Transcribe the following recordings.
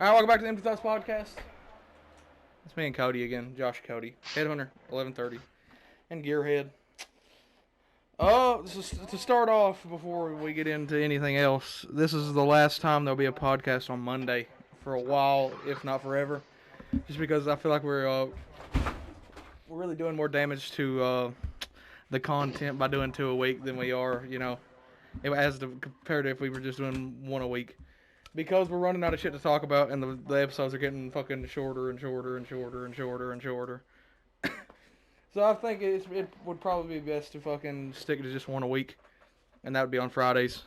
Alright, welcome back to the Empty Thoughts Podcast. It's me and Cody again, Josh Cody, Headhunter, 1130, and Gearhead. To start off, before we get into anything else, this is the last time there'll be a podcast on Monday for a while, if not forever. Just because I feel like we're really doing more damage to the content by doing 2 a week than we are, compared to if we were just doing 1 a week. Because we're running out of shit to talk about, and the episodes are getting fucking shorter and shorter and shorter and shorter and shorter. So I think it would probably be best to fucking stick to just 1 a week, and that would be on Fridays.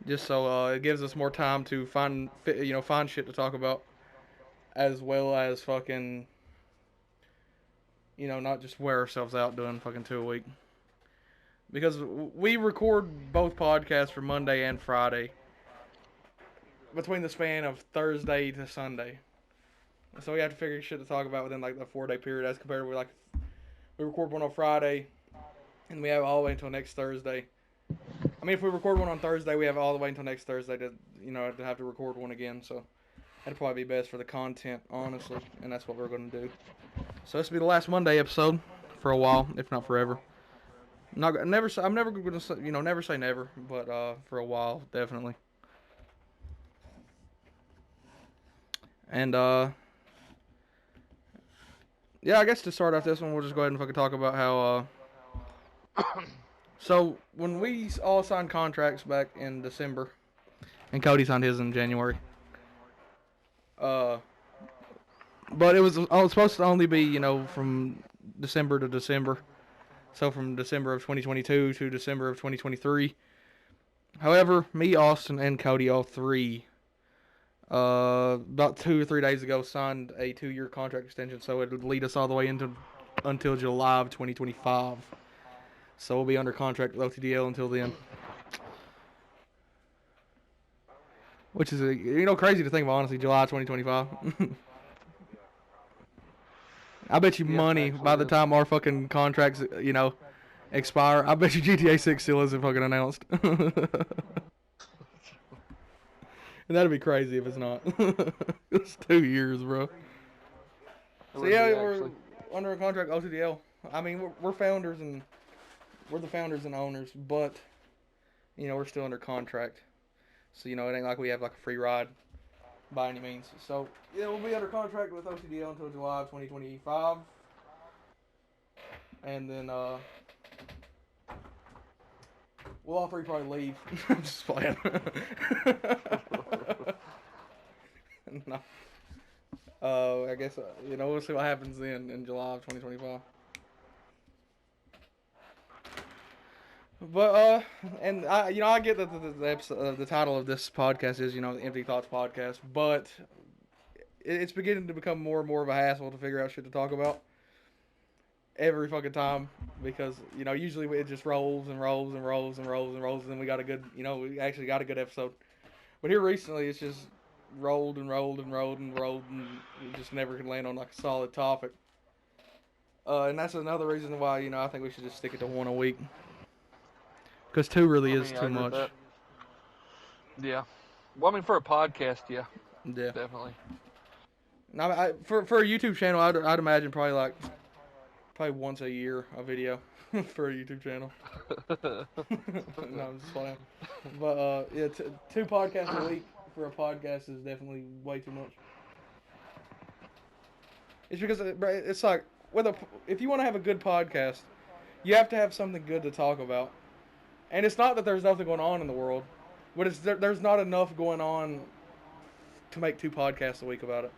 Just so it gives us more time to find shit to talk about, as well as fucking, not just wear ourselves out doing fucking 2 a week. Because we record both podcasts for Monday and Friday, between the span of Thursday to Sunday. So we have to figure shit to talk about within like the 4-day period, as compared to we record one on Friday and we have all the way until next Thursday. I mean, if we record one on Thursday, we have all the way until next Thursday to have to record one again. So that'd probably be best for the content, honestly, and that's what we're going to do. So this will be the last Monday episode for a while, if not forever. I'm never going to say, never say never, but for a while, definitely. And, yeah, I guess to start off this one, we'll just go ahead and fucking talk about how, so, when we all signed contracts back in December, and Cody signed his in January, but it was supposed to only be, from December to December, so from December of 2022 to December of 2023. However, me, Austin, and Cody, all three, about 2 or 3 days ago, signed a 2-year contract extension, so it would lead us all the way until July of 2025. So we'll be under contract with OTDL until then. Which is, crazy to think about, honestly, July 2025. I bet you money by the time our fucking contracts, expire, I bet you GTA 6 still isn't fucking announced. And that'd be crazy if it's not. It's 2 years, bro. So yeah, we're under a contract with OTDL. I mean, we're founders and we're the founders and owners, but we're still under contract. So it ain't like we have like a free ride by any means. So yeah, we'll be under contract with OTDL until July of 2025, and then we'll all three probably leave. I'm just playing. No. I guess we'll see what happens then in July of 2025. But and I get that the title of this podcast is the Empty Thoughts Podcast, but it's beginning to become more and more of a hassle to figure out shit to talk about every fucking time, because usually it just rolls and rolls and rolls and rolls and rolls, and then we got a good we actually got a good episode. But here recently it's just rolled and rolled and rolled and rolled, and we just never can land on like a solid topic. And that's another reason why I think we should just stick it to 1 a week, because 2 really is too much. Yeah. Well, I mean, for a podcast, yeah. Yeah. Definitely. Now, for a YouTube channel, I'd imagine probably once a year a video for a YouTube channel. No, I'm just playing. But yeah, 2 podcasts a week for a podcast is definitely way too much. It's because it's like if you want to have a good podcast, you have to have something good to talk about. And it's not that there's nothing going on in the world, but there's not enough going on to make 2 podcasts a week about it.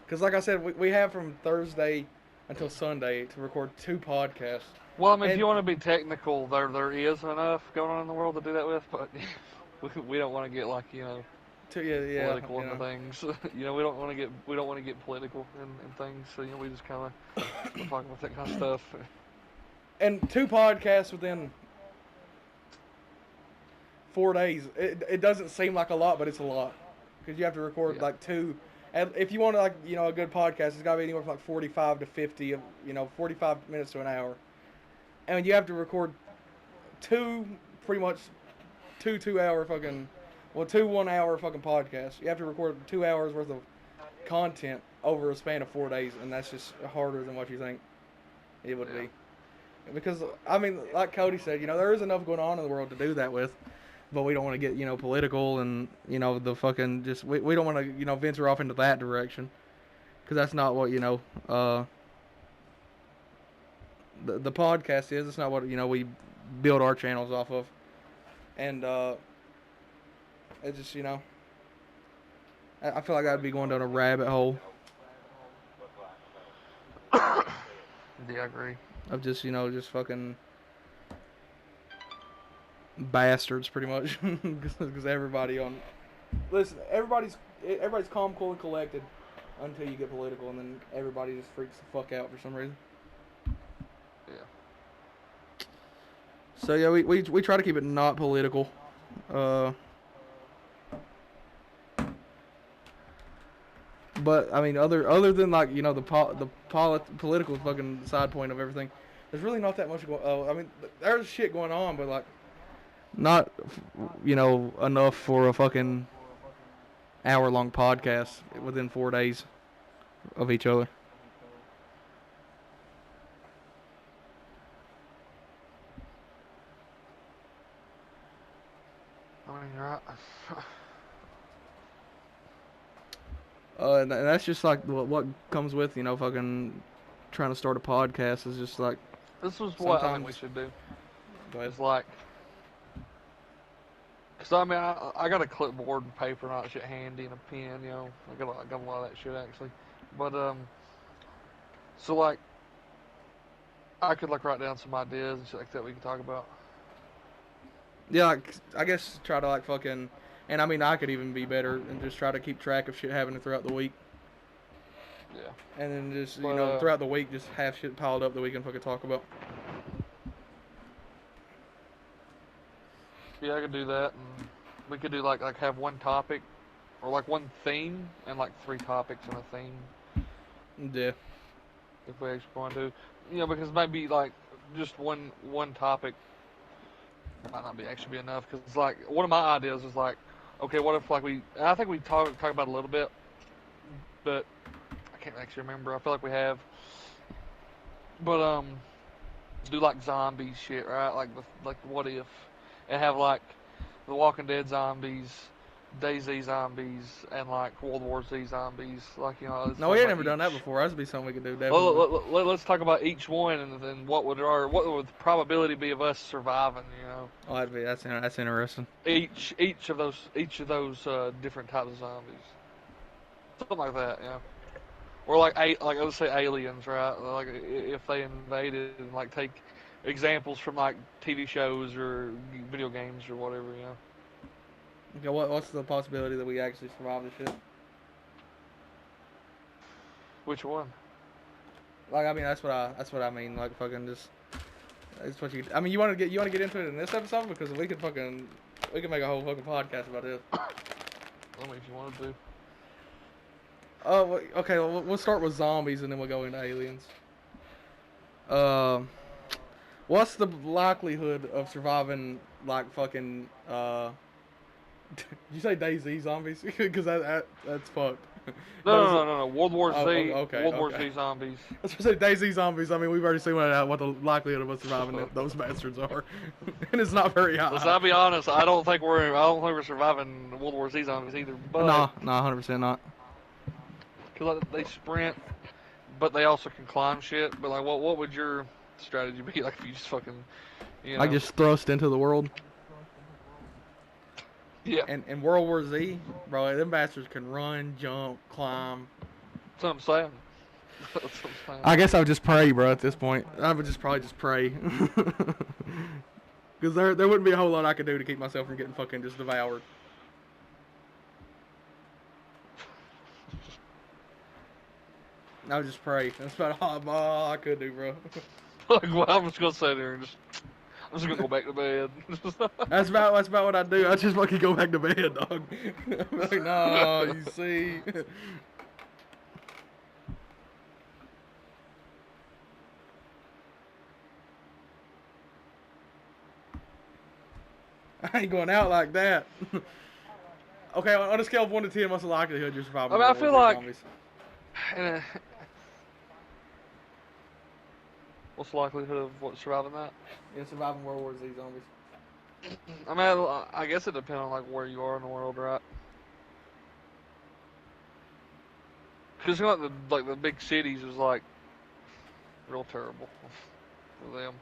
Because like I said, we have from Thursday until Sunday to record 2 podcasts. Well, I mean, if you want to be technical, there is enough going on in the world to do that with, but we don't want to get like political into things. We don't want to get political in things. So we just kind of talk about that kind of stuff. And 2 podcasts within 4 days. It doesn't seem like a lot, but it's a lot, because you have to record like 2. And if you want a good podcast, it's got to be anywhere from like 45 to 50, 45 minutes to an hour. And you have to record 2 2 2-hour fucking Well, 2 1-hour fucking podcasts. You have to record 2 hours worth of content over a span of 4 days, and that's just harder than what you think it would be. Because, I mean, like Cody said, there is enough going on in the world to do that with, but we don't want to get, political and, the fucking just, we don't want to, venture off into that direction. Because that's not what, the podcast is. It's not what, we build our channels off of. And, it just, I feel like I'd be going down a rabbit hole. Yeah, I agree. Of just, just fucking bastards, pretty much. Because everybody on... Listen, everybody's calm, cool, and collected until you get political, and then everybody just freaks the fuck out for some reason. Yeah. So, yeah, we try to keep it not political. But I mean, other than like the political fucking side point of everything, there's really not that much going. I mean, there's shit going on, but like, not enough for a fucking hour-long podcast within 4 days of each other. I mean, you're right. And that's just like what comes with fucking trying to start a podcast is just like. This was what I think we should do. It's like, cause I mean I got a clipboard and paper and all that shit handy and a pen, I got a lot of that shit actually, but so like I could like write down some ideas and shit like that we can talk about. Yeah, like, I guess try to like fucking. And I mean, I could even be better and just try to keep track of shit happening throughout the week. Yeah. And then just, throughout the week, just have shit piled up that we can fucking talk about. Yeah, I could do that. And we could do like have one topic or like one theme and like 3 topics in a theme. Yeah. If we actually want to. Because maybe like just one topic might not actually be enough. Because like one of my ideas is like, okay, what if like I think we talk about it a little bit, but I can't actually remember. I feel like we have, but do like zombie shit, right? Like what if, and have like the Walking Dead zombies, DayZ zombies, and like World War Z zombies. Like no, we had never done that before. That'd be something we could do. Definitely. Let's talk about each one, and then what would the probability be of us surviving? Oh, that's interesting. Each of those different types of zombies, something like that, Or like let's say aliens, right? Like if they invaded and like take examples from like TV shows or video games or whatever, Okay, what's the possibility that we actually survive this shit? Which one? Like, I mean, that's what I mean. Like, fucking just. It's what you. I mean, you want to get into it in this episode because we could make a whole fucking podcast about this. I mean, if you wanted to. Oh, okay. We'll start with zombies and then we'll go into aliens. What's the likelihood of surviving like fucking? Did you say DayZ zombies? Because that's fucked. No. World War Z. Okay, World War Z zombies. I was going to say DayZ zombies. I mean, we've already seen what the likelihood of us surviving those bastards are, and it's not very high. Listen, I'll be honest. I don't think we're surviving World War Z zombies either. But no, 100% not. Because they sprint, but they also can climb shit. But like, what would your strategy be? Like, if you just fucking, I just thrust into the world. Yeah. And World War Z, bro, them bastards can run, jump, climb. That's what I'm saying. I guess I would just pray, bro, at this point. I would probably just pray. Because there wouldn't be a whole lot I could do to keep myself from getting fucking just devoured. I would just pray. That's about all I could do, bro. Like, well, I'm just going to sit there and I'm just gonna go back to bed. That's about what I do. I just fucking go back to bed, dog. I'm like, no, you see. I ain't going out like that. Okay, on a scale of 1 to 10, what's the likelihood you're surviving? I mean, I feel like. Zombies? What's the likelihood of what surviving that? Yeah, surviving World War Z zombies. I mean, I guess it depends on like where you are in the world, right? Because like the big cities is like real terrible for them.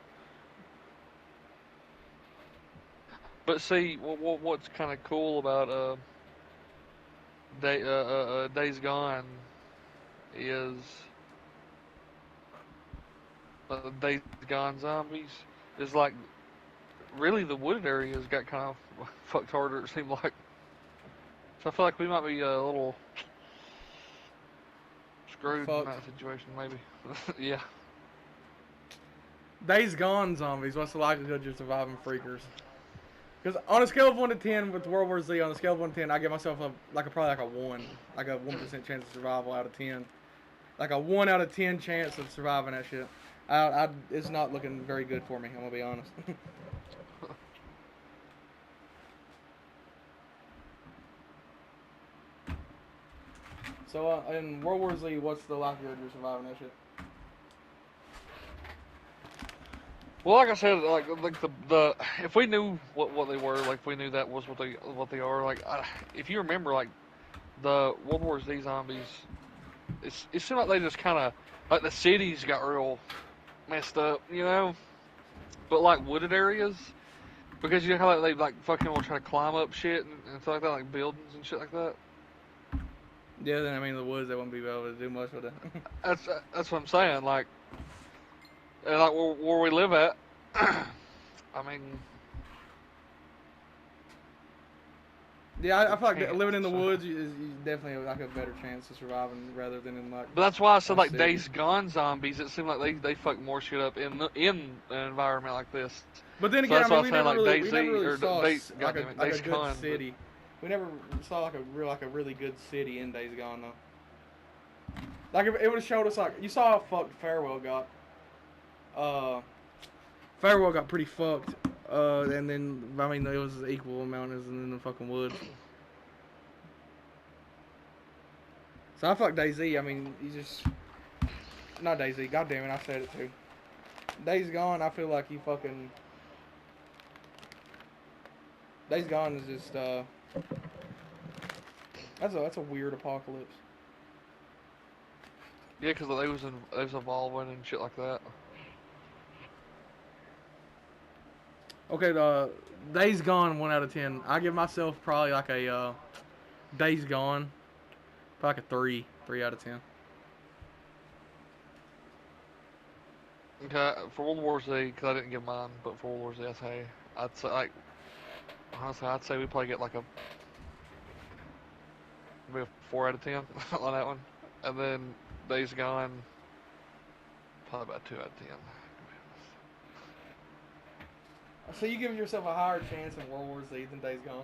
But see, what's kind of cool about Days Gone is Days Gone zombies is like really the wooded areas got kind of fucked harder. It seemed like. So I feel like we might be a little screwed in that situation, maybe. Yeah. Days Gone zombies. What's the likelihood you're surviving freakers? Because on a scale of 1 to 10 with World War Z, on a scale of 1 to 10, I give myself probably like a 1, like a 1% chance of survival out of 10, like a 1 out of 10 chance of surviving that shit. It's not looking very good for me. I'm gonna be honest. So in World War Z, what's the likelihood you're surviving that shit? Well, like I said, like the if we knew what they were, like if we knew that was what they are, like if you remember, like the World War Z zombies, it seemed like they just kind of like the cities got real messed up, you know, but like wooded areas because you know how they like fucking will try to climb up shit and stuff like that, like buildings and shit like that. Yeah, then I mean the woods they won't be able to do much with it. That's what I'm saying, like. And like where we live at, I mean. Yeah, I feel like living in the woods is definitely like a better chance of surviving rather than in like. But that's why I said like Days Gone zombies. It seemed like they fuck more shit up in an environment like this. But then again, so I mean, we never really saw like a good city. We never saw like a really good city in Days Gone though. Like it would have showed us like you saw how fucked Farewell got. Farewell got pretty fucked. And then I mean it was equal amount as in the fucking woods. So I fuck DayZ. I mean, you just not DayZ. God damn it, I said it too. Days Gone. I feel like he fucking. Days Gone is just that's a weird apocalypse. Yeah, because they was evolving and shit like that. Okay, Days Gone 1 out of 10. I give myself probably like a Days Gone, probably like a 3 out of 10. Okay, for World War Z, because I didn't get mine, but for World War Z, I'd say like honestly, I'd say we probably get like maybe a 4 out of 10 on that one, and then Days Gone, probably about 2 out of 10. So you give yourself a higher chance in World War Z than Days Gone?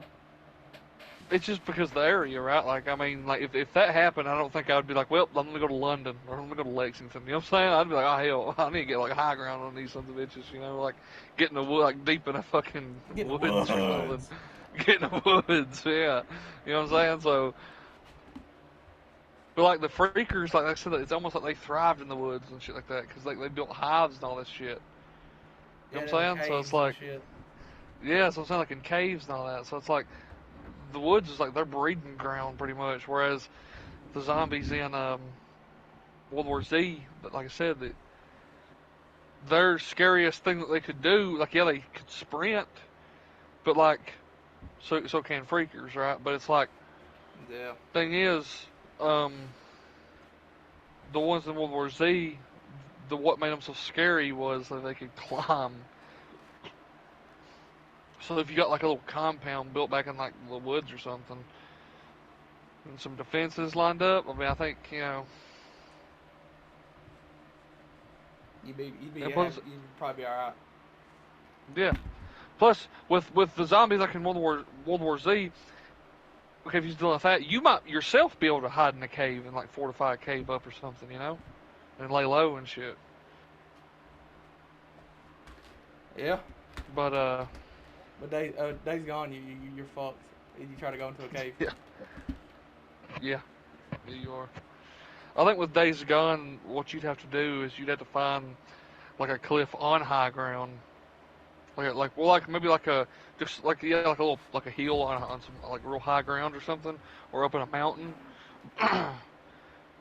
It's just because the area, right? Like, I mean, like if that happened, I don't think I would be like, well, I'm gonna go to London or I'm gonna go to Lexington. You know what I'm saying? I'd be like, oh hell, I need to get like high ground on these sons of bitches. You know, like get in the wood, like deep in a fucking woods or something. Get in the woods, yeah. You know what I'm saying? So, but like the freakers, like I said, it's almost like they thrived in the woods and shit like that because like they built hives and all this shit. You know what I'm saying? So it's like, yeah, so I'm saying like in caves and all that. So it's like. The woods is like their breeding ground pretty much, whereas the zombies in World War Z, but like I said, their scariest thing that they could do, like yeah, they could sprint, but like so can freakers, right? But it's like, yeah. Thing is, the ones in World War Z, what made them so scary was that they could climb. So if you got like a little compound built back in like the woods or something, and some defenses lined up, I mean, I think You'd probably be all right. Yeah. Plus, with the zombies like in World War Z, okay, if you're dealing with that, you might yourself be able to hide in a cave and like fortify a cave up or something, you know, and lay low and shit. Yeah. But Days Gone, you're fucked. and you try to go into a cave. Yeah. Yeah. Yeah, you are. I think with Days Gone, what you'd have to do is you'd have to find like a cliff on high ground, maybe like a just like yeah like a little like a hill on some like real high ground or something, or up in a mountain.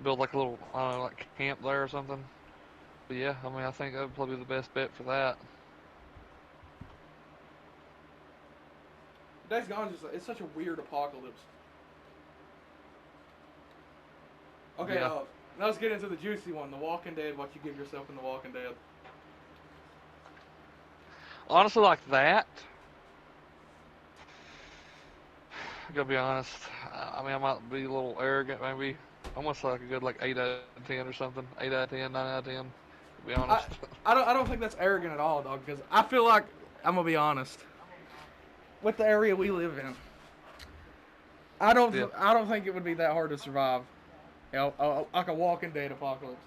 Build like a little I don't know like camp there or something. But yeah, I mean I think that would probably be the best bet for that. Days Gone it's such a weird apocalypse. Okay, Yeah. now let's get into the juicy one, The Walking Dead. What you give yourself in The Walking Dead? Honestly, like that. I gotta be honest. I mean, I might be a little arrogant, maybe. I'm gonna say like a good like 8 out of 10 or something. 8 out of 10, 9 out of 10. To be honest. I don't think that's arrogant at all, dog. Because I feel like I'm gonna be honest. With the area we live in, I don't think it would be that hard to survive. You know, like a Walking Dead apocalypse.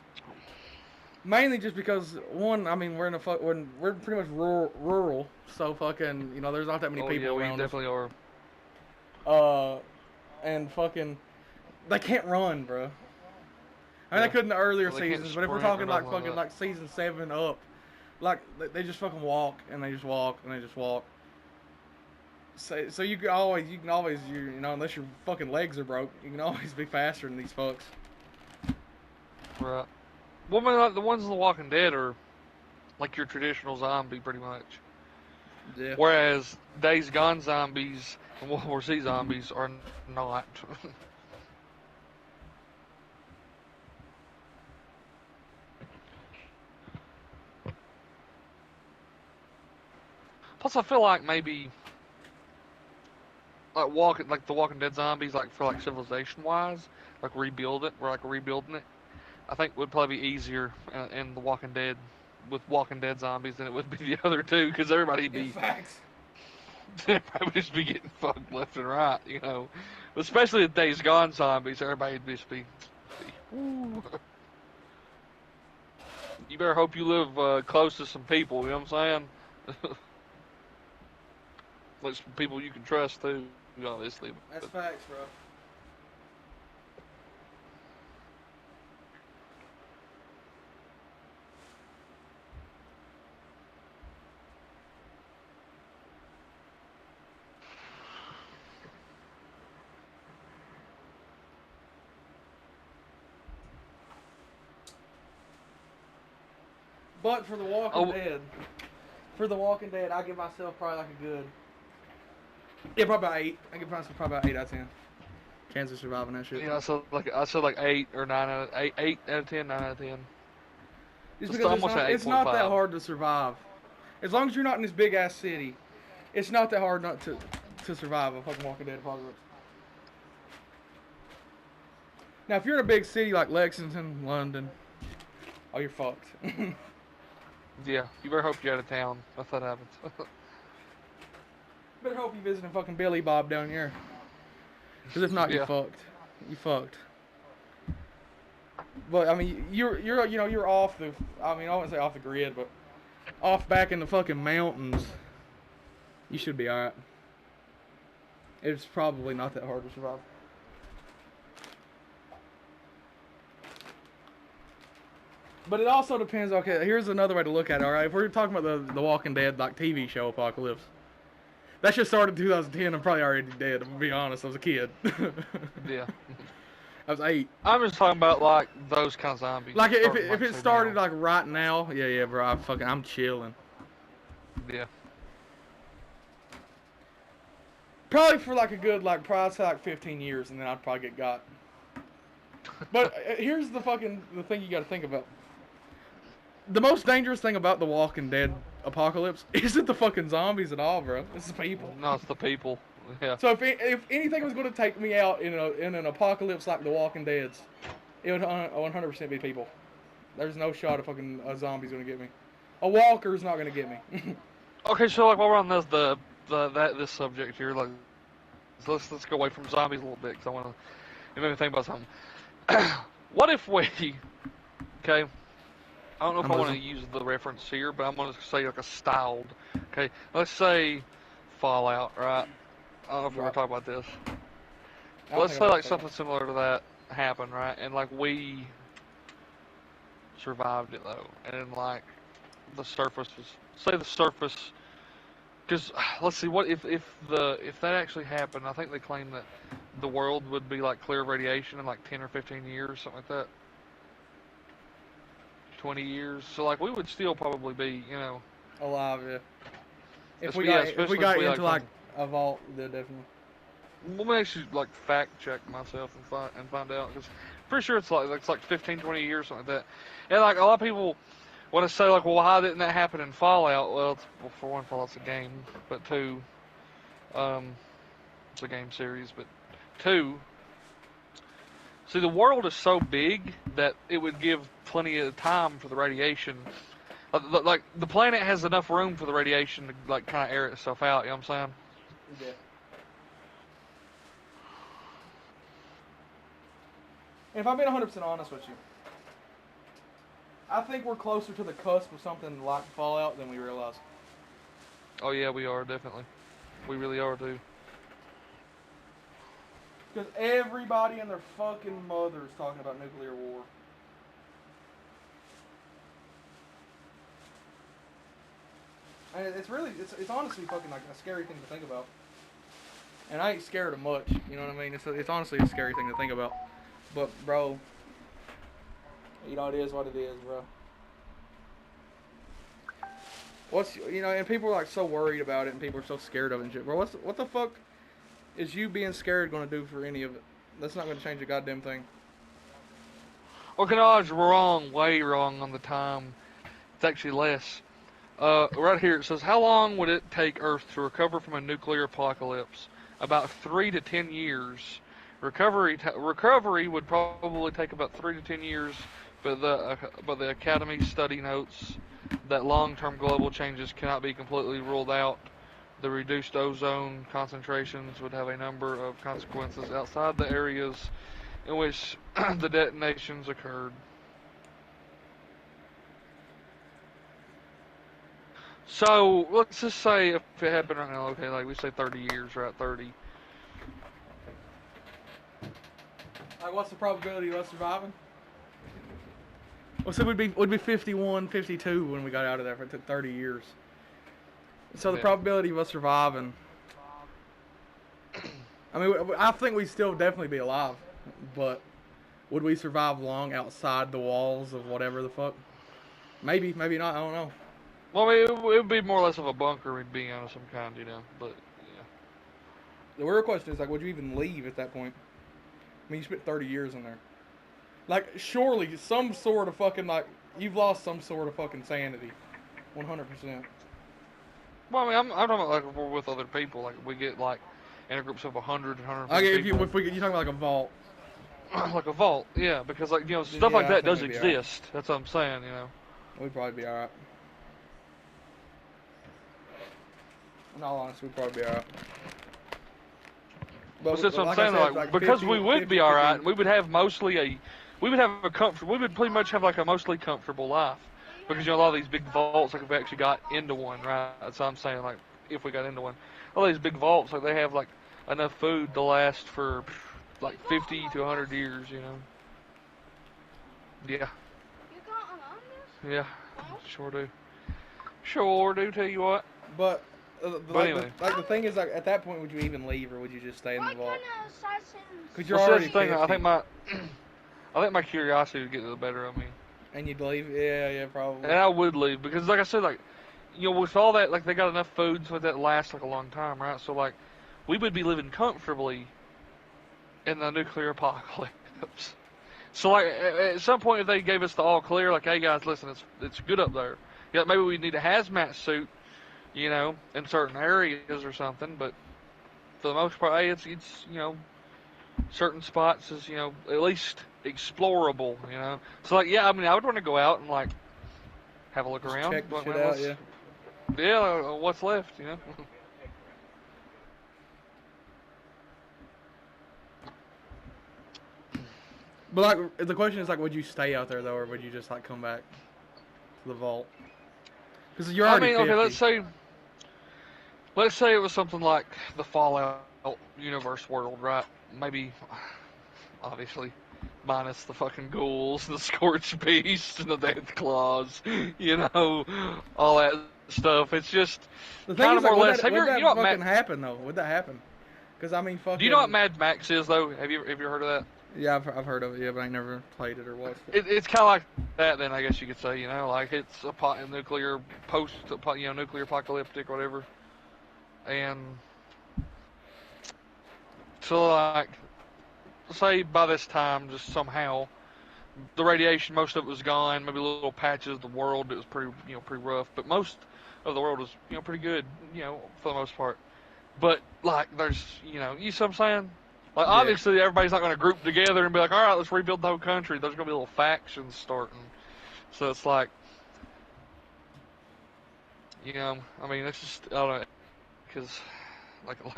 Mainly just because one, I mean, we're pretty much rural, so fucking there's not that many people around. We definitely us. And fucking, they can't run, bro. I mean, they could in the earlier seasons, but if we're talking like fucking like season 7 up, like they just fucking walk and they just walk and they just walk. So you can always unless your fucking legs are broke, you can always be faster than these fucks. Right. Well, I mean, like the ones in The Walking Dead are like your traditional zombie, pretty much. Yeah. Whereas Days Gone zombies and World War Z zombies are not. Plus, I feel like maybe like the Walking Dead zombies, like for like civilization wise, like rebuilding it. I think would probably be easier in the Walking Dead with Walking Dead zombies than it would be the other two, because everybody'd be everybody just be getting fucked left and right, Especially the Days Gone zombies, everybody'd just be ooh. You better hope you live close to some people, you know what I'm saying? Like some people you can trust too, obviously. That's facts, bro. But for The Walking Dead, I give myself probably like a good, probably about 8. I give myself probably about 8 out of 10. Chance of surviving that shit. Yeah, I said like 8 or 9 out of 8 out of 10, 9 out of 10. Just because it's not that hard to survive. As long as you're not in this big ass city, it's not that hard not to survive a fucking Walking Dead apocalypse. Now, if you're in a big city like Lexington, London, oh, you're fucked. Yeah, you better hope you're out of town if that happens. Better hope you visiting fucking Billy Bob down here. Because if not, you're fucked. You fucked. But I mean, you're off the. I mean, I wouldn't say off the grid, but off back in the fucking mountains. You should be alright. It's probably not that hard to survive. But it also depends. Okay, here's another way to look at it. All right, if we're talking about the Walking Dead like TV show apocalypse, that shit started in 2010. I'm probably already dead. I'm gonna be honest. I was a kid. Yeah. I was 8. I'm just talking about like those kind of zombies. Like if it started like right now, yeah, bro. I'm chilling. Yeah. Probably for like a good probably say like 15 years, and then I'd probably get got. But here's the thing you got to think about. The most dangerous thing about the Walking Dead apocalypse isn't the fucking zombies at all, bro. It's the people. No, it's the people. Yeah. So if anything was going to take me out in an apocalypse like the Walking Dead's, it would 100% be people. There's no shot of fucking a zombie's going to get me. A walker's not going to get me. Okay, so like while we're on this subject here, like let's go away from zombies a little bit, because I want to. It made me think about something. What if we? Okay. I don't know if I want to use the reference here, but I'm going to say like a styled. Okay, let's say Fallout, right? I don't know if we're going to talk about this. Let's say like something similar to that happened, right? And like we survived it though, and like the surface was, say the surface, because let's see, what if that actually happened? I think they claim that the world would be like clear of radiation in like 10 or 15 years, something like that. 20 years. So like we would still probably be, alive, yeah. If we got into like a vault, then definitely. Let me actually like fact check myself and find out, because pretty sure it's like 15, 20 years, something like that. And like a lot of people want to say like, well, why didn't that happen in Fallout? Well, for one, Fallout's a game, but two, it's a game series, but two, see, the world is so big that it would give plenty of time for the radiation. Like the planet has enough room for the radiation to like kind of air itself out. You know what I'm saying? Yeah. If I'm being 100% honest with you, I think we're closer to the cusp of something like Fallout than we realize. Oh yeah, we are, definitely. We really are, dude. Because everybody and their fucking mother is talking about nuclear war. And it's honestly fucking like a scary thing to think about. And I ain't scared of much, you know what I mean? It's honestly a scary thing to think about. But, bro, you know, it is what it is, bro. And people are like so worried about it and people are so scared of it and shit. Bro, what the fuck is you being scared going to do for any of it? That's not going to change a goddamn thing. Okay, no, I was wrong, way wrong on the time. It's actually less. Right here it says, how long would it take Earth to recover from a nuclear apocalypse? About 3 to 10 years. Recovery would probably take about 3 to 10 years, but the Academy study notes that long-term global changes cannot be completely ruled out. The reduced ozone concentrations would have a number of consequences outside the areas in which the detonations occurred. So, let's just say if it happened right now, okay, like we say 30 years, right, 30. Like, what's the probability of us surviving? Well, so we'd be 51, 52 when we got out of there. It took 30 years. So the probability of us surviving, I mean, I think we'd still definitely be alive, but would we survive long outside the walls of whatever the fuck? Maybe, maybe not, I don't know. Well, I mean, it would be more or less of a bunker we'd be in of some kind, but, yeah. The real question is, like, would you even leave at that point? I mean, you spent 30 years in there. Like, surely some sort of fucking, like, you've lost some sort of fucking sanity. 100%. Well, I mean, I'm talking about, like, if we're with other people. Like, we get, like, in groups of 100, 150 okay, people. You're talking about, like, a vault. Like a vault, yeah. Because, like, stuff like that does exist. Right. That's what I'm saying, We'd probably be alright. In all honesty, we'd probably be alright. But that's what I'm saying, like because 50, we would 50, be all right, we would have we would pretty much have like a mostly comfortable life, because a lot of these big vaults, like if we actually got into one, right? That's what I'm saying, like if we got into one, all these big vaults, like they have like enough food to last for like 50 to 100 years, Yeah. You got one on this? Yeah, sure do. Sure do. Tell you what. But anyway, the thing is, like, at that point, would you even leave, or would you just stay in the vault? Because you're already 50. I think my curiosity would get the better of me. And you'd leave? Yeah, probably. And I would leave, because, like I said, like, with all that, like, they got enough food so that lasts like a long time, right? So, like, we would be living comfortably in the nuclear apocalypse. So, like, at some point, if they gave us the all clear, like, hey guys, listen, it's good up there. Yeah, maybe we need a hazmat suit, in certain areas or something, but for the most part, hey, it's certain spots is, at least explorable, So, like, yeah, I mean, I would want to go out and, like, have a look just around. Check the shit out, yeah. Yeah, what's left, But, like, the question is, like, would you stay out there, though, or would you just, like, come back to the vault? Because you're already 50. Okay, let's say it was something like the Fallout universe world, right? Maybe, obviously, minus the fucking ghouls, the scorched beast, and the death claws, all that stuff. It's just The thing kind is, of more like, or less. would that What fucking happen though? Would that happen? Because I mean, fucking. Do you know what Mad Max is though? Have you heard of that? Yeah, I've heard of it. Yeah, but I never played it or watched it. It's kind of like that. Then I guess you could say, like it's a nuclear nuclear apocalyptic, whatever. And so, like, say by this time, just somehow, the radiation, most of it was gone. Maybe little patches of the world. It was pretty rough. But most of the world was, pretty good, for the most part. But like, there's, you see what I'm saying? Like, Yeah. obviously, everybody's not going to group together and be like, all right, let's rebuild the whole country. There's going to be little factions starting. So it's like, I mean, it's just, I don't know, because,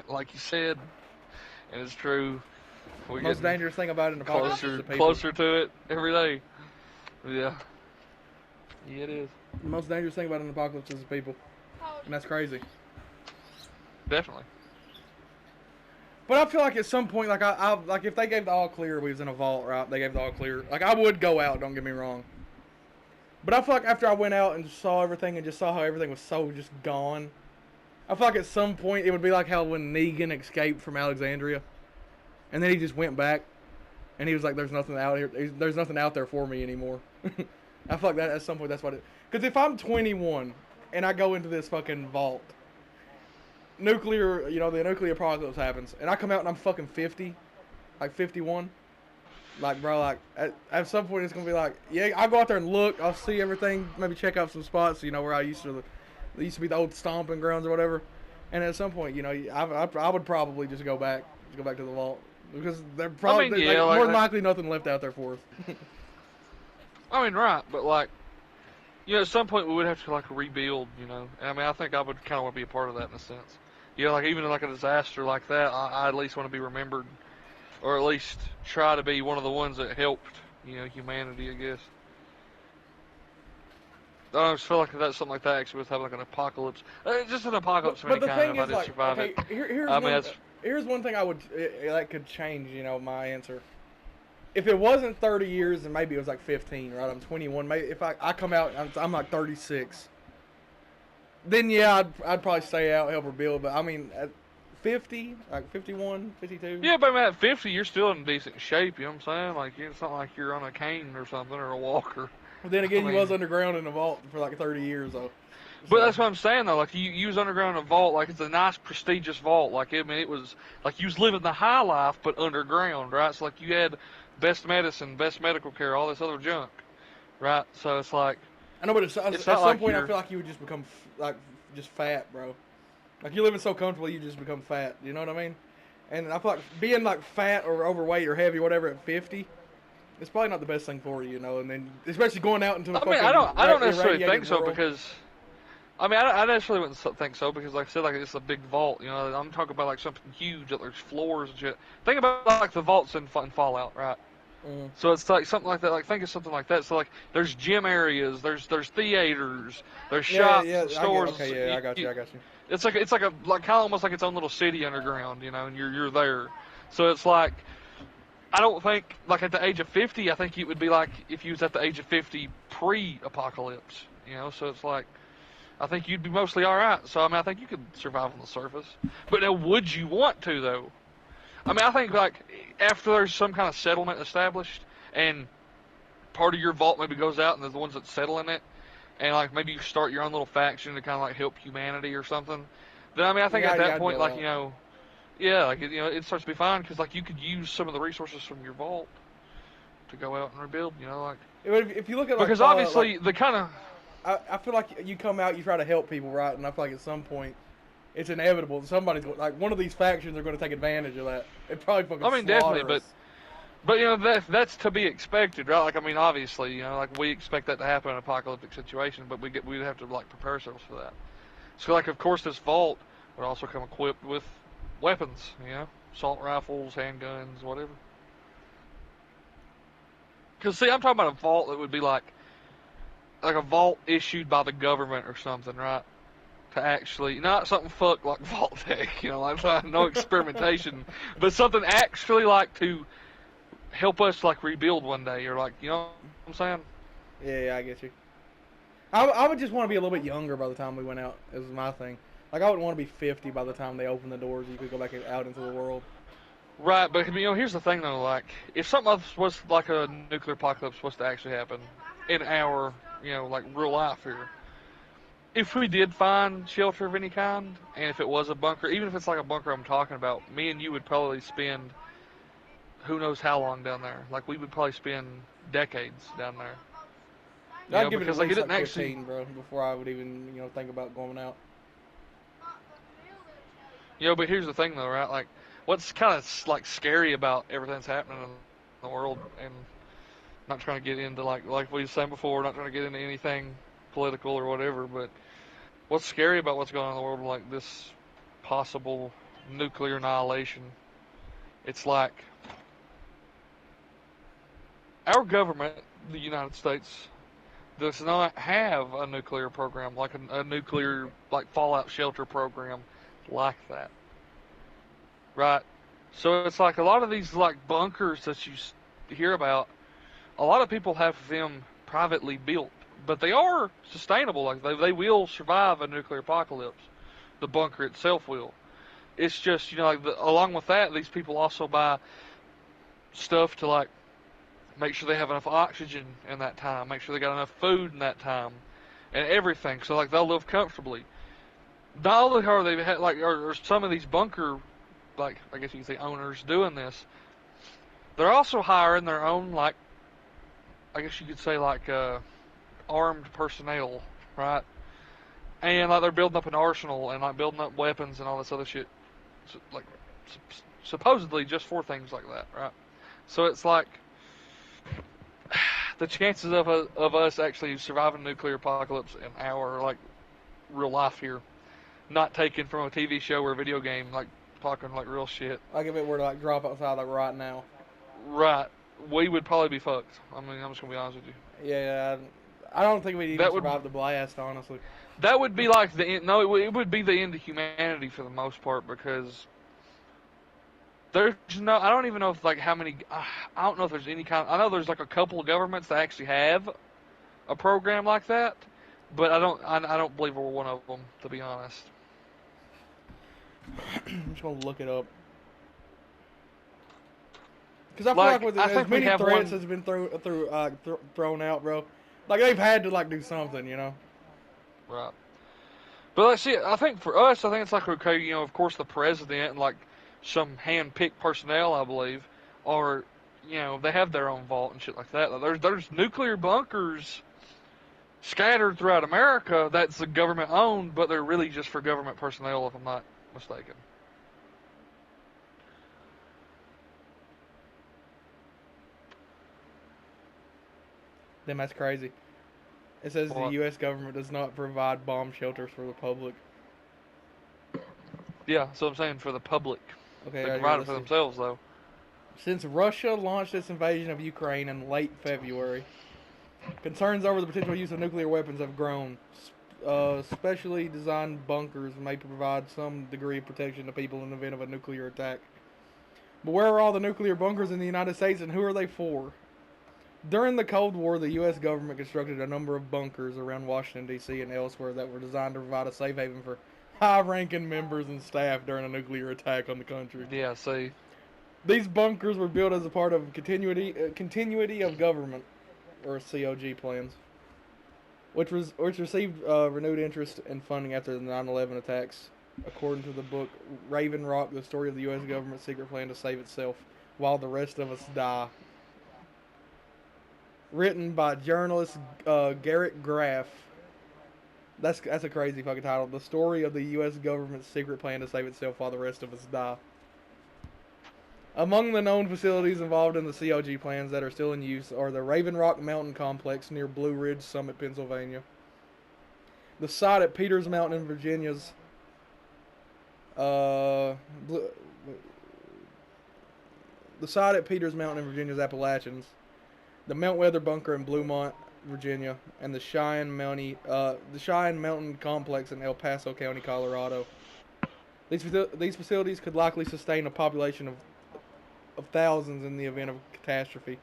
like you said, and it's true. The most dangerous thing about an apocalypse is the people. Closer to it every day. Yeah. Yeah, it is. The most dangerous thing about an apocalypse is the people. And that's crazy. Definitely. But I feel like at some point, like like if they gave the all clear, we was in a vault, right? They gave the all clear. Like I would go out, don't get me wrong. But I feel like after I went out and saw everything and just saw how everything was so just gone, I feel like at some point it would be like how when Negan escaped from Alexandria, and then he just went back, and he was like, "There's nothing out here. There's nothing out there for me anymore." I feel like that at some point that's what it. Because if I'm 21 and I go into this fucking vault, the nuclear apocalypse happens, and I come out and I'm fucking 50, like 51. Like, bro, like, at some point it's going to be like, yeah, I'll go out there and look, I'll see everything, maybe check out some spots, where there used to be the old stomping grounds or whatever. And at some point, I would probably just go back to the vault. Because they're probably, more than likely nothing left out there for us. I mean, right, but like, at some point we would have to like rebuild, I mean, I think I would kind of want to be a part of that in a sense. Like even like a disaster like that, I at least want to be remembered, or at least try to be one of the ones that helped, humanity, I guess. I just feel like that's something like that actually would have like an apocalypse, just an apocalypse of any kind. If I didn't survive it. Here's one thing that could change, my answer. If it wasn't 30 years, then maybe it was like 15, right? I'm 21. Maybe if I come out, I'm like 36. Then yeah, I'd probably stay out, help rebuild. But I mean, at 50, like 51, 52. Yeah, but at 50, you're still in decent shape. You know what I'm saying? Like it's not like you're on a cane or something or a walker. But then again, you was underground in a vault for like 30 years though. But that's what I'm saying though. Like you was underground in a vault. Like it's a nice, prestigious vault. Like I mean, it was like you was living the high life, but underground, right? So like you had best medicine, best medical care, all this other junk, right? So it's like. I know, but at some point I feel like you would just become just fat, bro. Like you're living so comfortably, you just become fat. You know what I mean? And I feel like being like fat or overweight or heavy, or whatever, at 50, it's probably not the best thing for you, And then especially going out into the fucking. I don't necessarily think so world. because. I mean, I necessarily wouldn't think so because, like I said, like it's a big vault. I'm talking about like something huge that there's floors and shit. Think about like the vaults in Fallout, right? Mm-hmm. So it's like something like that. Like think of something like that. So like there's gym areas, there's theaters, there's shops, stores. I got you. It's like kind of almost like its own little city underground, and you're there. So it's like I don't think like at the age of 50, I think it would be like if you was at the age of 50 pre-apocalypse, So it's like I think you'd be mostly all right. So I mean I think you could survive on the surface. But now would you want to though? I mean, I think, like, after there's some kind of settlement established, and part of your vault maybe goes out, and they're the ones that settle in it, and, like, maybe you start your own little faction to kind of, like, help humanity or something, then, I mean, I think at that point, like, it starts to be fine, because, like, you could use some of the resources from your vault to go out and rebuild, like. If you look at, like, because obviously, the kind of. I feel like you come out, you try to help people, right, and I feel like at some point, it's inevitable. Somebody's like one of these factions are going to take advantage of that. It probably fucking. I mean, definitely, but that's to be expected, right? Like, I mean, obviously, like we expect that to happen in an apocalyptic situation, but we'd have to like prepare ourselves for that. So, like, of course, this vault would also come equipped with weapons, assault rifles, handguns, whatever. Because see, I'm talking about a vault that would be like a vault issued by the government or something, right? to actually, not something fuck like Vault Tech, like no experimentation, but something actually like to help us like rebuild one day, or like, you know what I'm saying? Yeah, I get you. I would just want to be a little bit younger by the time we went out. Is my thing. Like I would want to be 50 by the time they open the doors. You could go back out into the world. Right, but here's the thing though. Like, if something else was like a nuclear apocalypse was to actually happen in our, like real life here, if we did find shelter of any kind, and if it was a bunker, even if it's like a bunker I'm talking about, me and you would probably spend who knows how long down there. Like, we would probably spend decades down there. I'd give because it at least like 15, bro, before I would even, think about going out. But here's the thing, though, right? Like, what's kind of, like, scary about everything that's happening in the world, and not trying to get into, like we were saying before, not trying to get into anything political or whatever, but what's scary about what's going on in the world, like this possible nuclear annihilation, it's like our government, the United States, does not have a nuclear program, like a nuclear, like, fallout shelter program like that. Right? So it's like a lot of these, like, bunkers that you hear about, a lot of people have them privately built, but they are sustainable. Like, they will survive a nuclear apocalypse. The bunker itself will. It's just, like, along with that, these people also buy stuff to, like, make sure they have enough oxygen in that time, make sure they got enough food in that time, and everything. So, like, they'll live comfortably. Not only are they like, are some of these bunker, like, I guess you could say owners doing this, they're also hiring their own, like, I guess you could say, like, armed personnel, right? And like they're building up an arsenal and like building up weapons and all this other shit, like supposedly just for things like that, right? So it's like the chances of us actually surviving a nuclear apocalypse in our like real life here, not taken from a TV show or a video game, like talking like real shit. Like if it were to like drop outside like right now. Right, we would probably be fucked. I mean, I'm just gonna be honest with you. Yeah, I don't think we'd even survive the blast, honestly. That would be like the end. No, it would be the end of humanity for the most part, because there's no. I don't even know if like how many. I don't know if there's any kind. I know there's like a couple of governments that actually have a program like that, but I don't believe we're one of them, to be honest. I'm just gonna look it up. Because I feel like with as many threats has been thrown out, bro, like they've had to like do something, Right. But let's see. I think for us, I think it's like okay, of course the president and like some hand-picked personnel, I believe, are they have their own vault and shit like that. There's nuclear bunkers scattered throughout America that's the government owned, but they're really just for government personnel, if I'm not mistaken. Then that's crazy. It says the U.S. government does not provide bomb shelters for the public. Yeah, so I'm saying for the public. Okay, they provide it for themselves, though. Since Russia launched its invasion of Ukraine in late February, concerns over the potential use of nuclear weapons have grown. Specially designed bunkers may provide some degree of protection to people in the event of a nuclear attack. But where are all the nuclear bunkers in the United States, and who are they for? During the Cold War, the U.S. government constructed a number of bunkers around Washington, D.C. and elsewhere that were designed to provide a safe haven for high-ranking members and staff during a nuclear attack on the country. Yeah, see. These bunkers were built as a part of continuity of government, or COG plans, which received renewed interest and funding after the 9/11 attacks. According to the book Raven Rock, the story of the U.S. government's secret plan to save itself while the rest of us die. Written by journalist Garrett Graff. That's a crazy fucking title. The story of the U.S. government's secret plan to save itself while the rest of us die. Among the known facilities involved in the COG plans that are still in use are the Raven Rock Mountain Complex near Blue Ridge Summit, Pennsylvania. The site at Peters Mountain in Virginia's the site at Peters Mountain in Virginia's Appalachians. The Mount Weather Bunker in Bluemont, Virginia, and the Cheyenne Mountain Complex in El Paso County, Colorado. These facilities could likely sustain a population of thousands in the event of a catastrophe.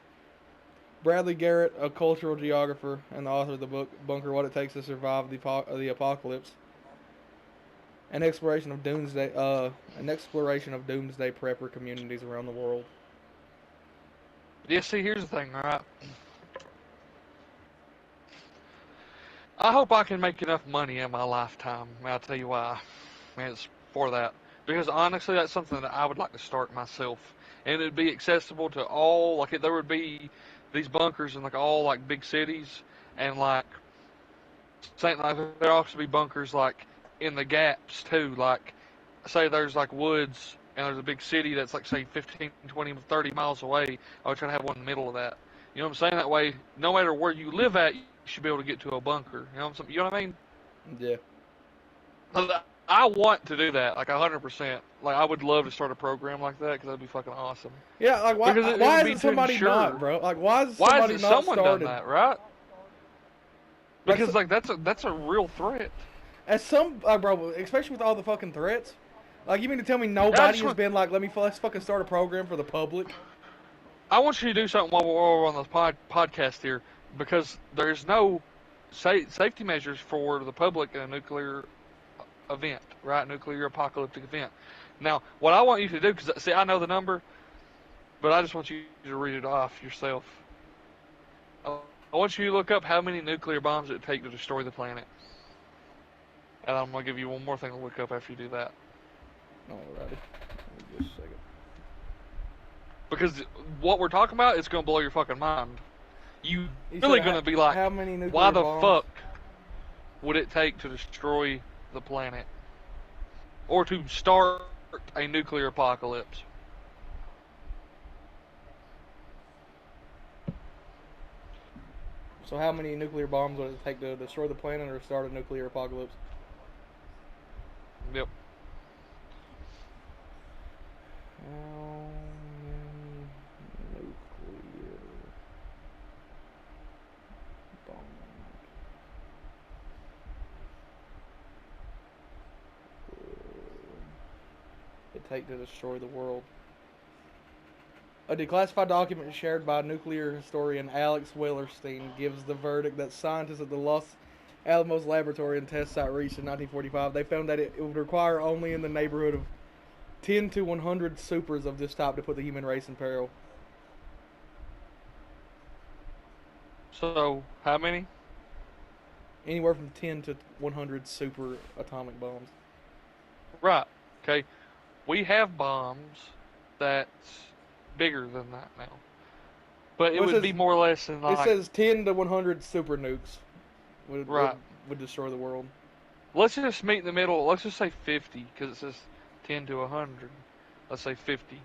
Bradley Garrett, a cultural geographer and the author of the book Bunker: What It Takes to Survive the Apocalypse, an exploration of doomsday prepper communities around the world. Yeah, see, here's the thing, alright? I hope I can make enough money in my lifetime. I'll tell you why. It's for that. Because honestly, that's something that I would like to start myself. And it'd be accessible to all, like, there would be these bunkers in, like, all, like, big cities. And, like, there'd also be bunkers, like, in the gaps, too. Like, say there's, like, woods, and there's a big city that's, like, say, 15, 20, 30 miles away. I would try to have one in the middle of that. You know what I'm saying? That way, no matter where you live at, you should be able to get to a bunker. You know what I mean? Yeah. I want to do that, like 100%. Like, I would love to start a program like that because that'd be fucking awesome. Yeah, like why isn't somebody not, bro? Like why is somebody not someone started? Done that, right? Because like that's a real threat. As some bro, especially with all the fucking threats. Like, you mean to tell me nobody has been like, let's fucking start a program for the public? I want you to do something while we're on this podcast here, because there's no safety measures for the public in a nuclear event, right? Nuclear apocalyptic event. Now, what I want you to do, because, see, I know the number, but I just want you to read it off yourself. I want you to look up how many nuclear bombs it would take to destroy the planet. And I'm going to give you one more thing to look up after you do that. Alrighty. Just a second. Because what we're talking about is going to blow your fucking mind. You really going to be like, how many nuclear why the bombs? fuck would it take to destroy the planet? Or to start a nuclear apocalypse? So how many nuclear bombs would it take to destroy the planet or start a nuclear apocalypse? Yep. How many nuclear bombs would it take to destroy the world? A declassified document shared by nuclear historian Alex Wellerstein gives the verdict that scientists at the Los Alamos Laboratory and Test Site reached in 1945. They found that it would require only in the neighborhood of 10 to 100 supers of this type to put the human race in peril. So, how many? Anywhere from 10 to 100 super atomic bombs. Right. Okay. We have bombs that's bigger than that now. But it would be more or less than like... It says 10 to 100 super nukes would destroy the world. Let's just meet in the middle. Let's just say 50, because it says 10 to 100. Let's say 50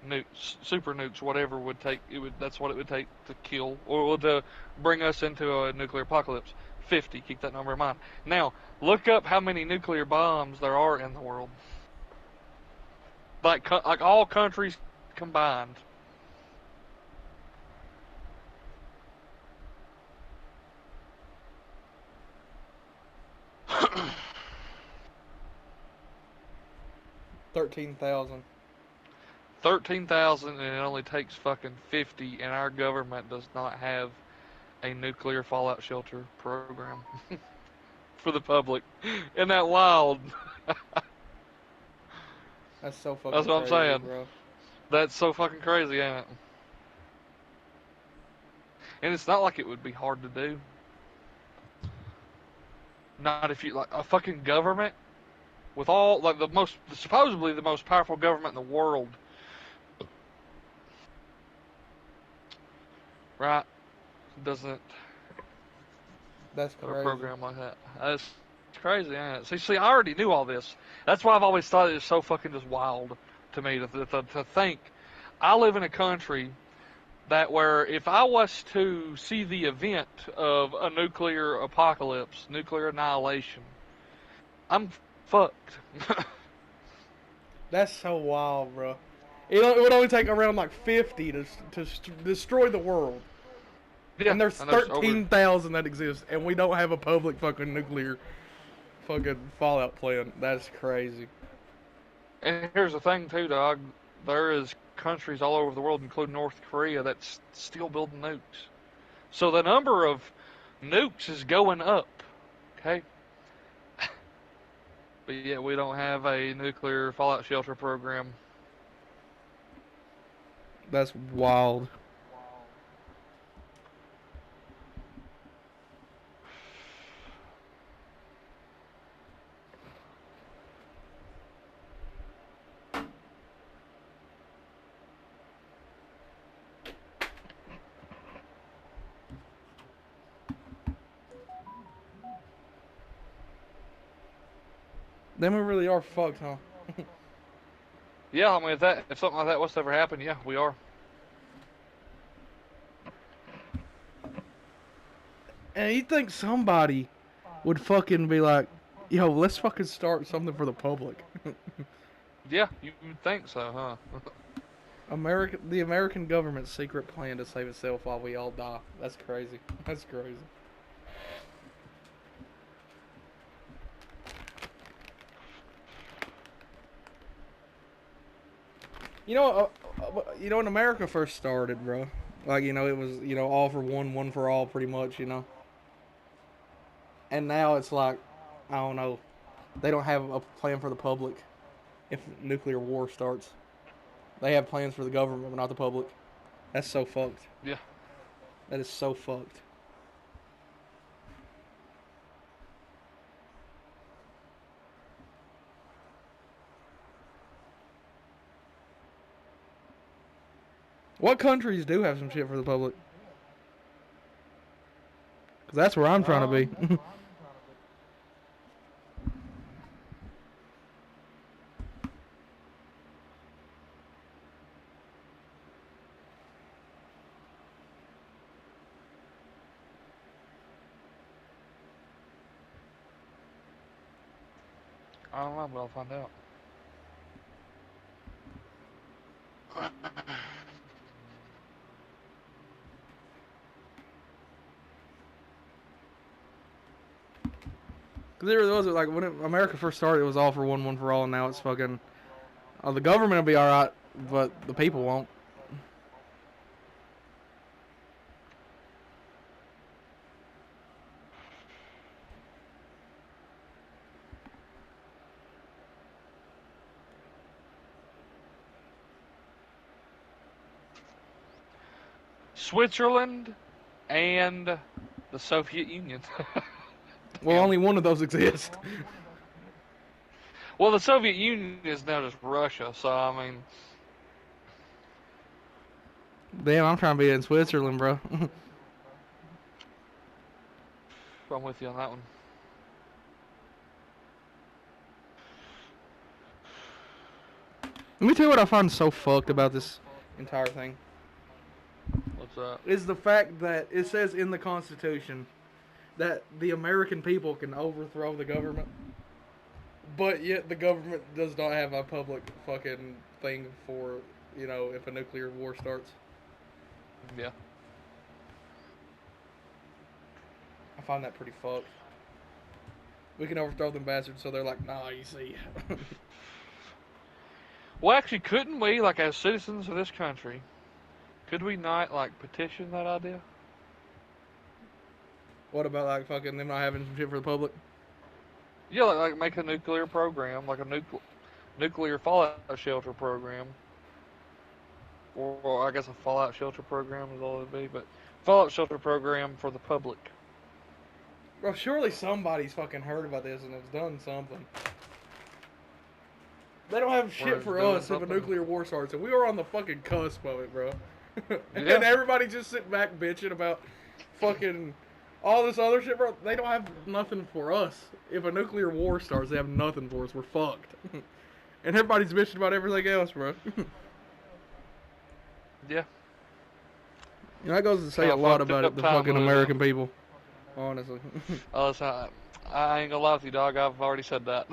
nukes, super nukes, whatever would take. That's what it would take to kill, or to bring us into a nuclear apocalypse. 50. Keep that number in mind. Now, look up how many nuclear bombs there are in the world. Like all countries combined. $13,000. 13,000, and it only takes fucking 50, and our government does not have a nuclear fallout shelter program for the public. Isn't that wild? That's so fucking That's what crazy, I'm saying, bro. That's so fucking crazy, ain't it? And it's not like it would be hard to do. Not if you, like, a fucking government with all, like, supposedly the most powerful government in the world. Right? Doesn't. That's crazy. A program like that. That's crazy, ain't it? See, I already knew all this. That's why I've always thought it was so fucking just wild to me to think. I live in a country that where if I was to see the event of a nuclear apocalypse, nuclear annihilation, I'm fucked. That's so wild, bro. It would only take around like 50 to destroy the world. Yeah, and there's 13,000 that exist, and we don't have a public fucking nuclear fucking fallout plan. That's crazy. And here's the thing, too, dog. There is countries all over the world, including North Korea, that's still building nukes. So the number of nukes is going up. Okay? But yet we don't have a nuclear fallout shelter program. That's wild. Then we really are fucked, huh? Yeah, I mean, if something like that was to ever happen, yeah, we are. And you think somebody would fucking be like, yo, let's fucking start something for the public. Yeah, you would think so, huh? The American government's secret plan to save itself while we all die. That's crazy. That's crazy. When America first started, bro, like, it was, all for one for all, pretty much, And now it's like, I don't know, they don't have a plan for the public if nuclear war starts. They have plans for the government, but not the public. That's so fucked. Yeah. That is so fucked. What countries do have some shit for the public? Because that's where I'm trying to be. I don't know, but I'll find out. Because there was, like, when America first started, it was all for one for all, and now it's fucking... the government will be alright, but the people won't. Switzerland and the Soviet Union. Well, only one of those exists. Well, the Soviet Union is now just Russia, so I mean... Damn, I'm trying to be in Switzerland, bro. I'm with you on that one. Let me tell you what I find so fucked about this entire thing. What's that? Is the fact that it says in the Constitution that the American people can overthrow the government, but yet the government does not have a public fucking thing for, if a nuclear war starts. Yeah. I find that pretty fucked. We can overthrow them bastards, so they're like, nah, you see. Well, actually, couldn't we, like, as citizens of this country, could we not, like, petition that idea? What about, like, fucking them not having some shit for the public? Yeah, like make a nuclear program, like a nuclear fallout shelter program. Or I guess a fallout shelter program is all it would be, but fallout shelter program for the public. Bro, surely somebody's fucking heard about this and has done something. They don't have shit for us if a nuclear war starts, and we are on the fucking cusp of it, bro. And everybody just sitting back bitching about fucking all this other shit, bro. They don't have nothing for us. If a nuclear war starts, they have nothing for us. We're fucked. And everybody's bitching about everything else, bro. Yeah. That goes to say a lot about the fucking American people. Honestly. Oh, I ain't gonna lie with you, dog. I've already said that.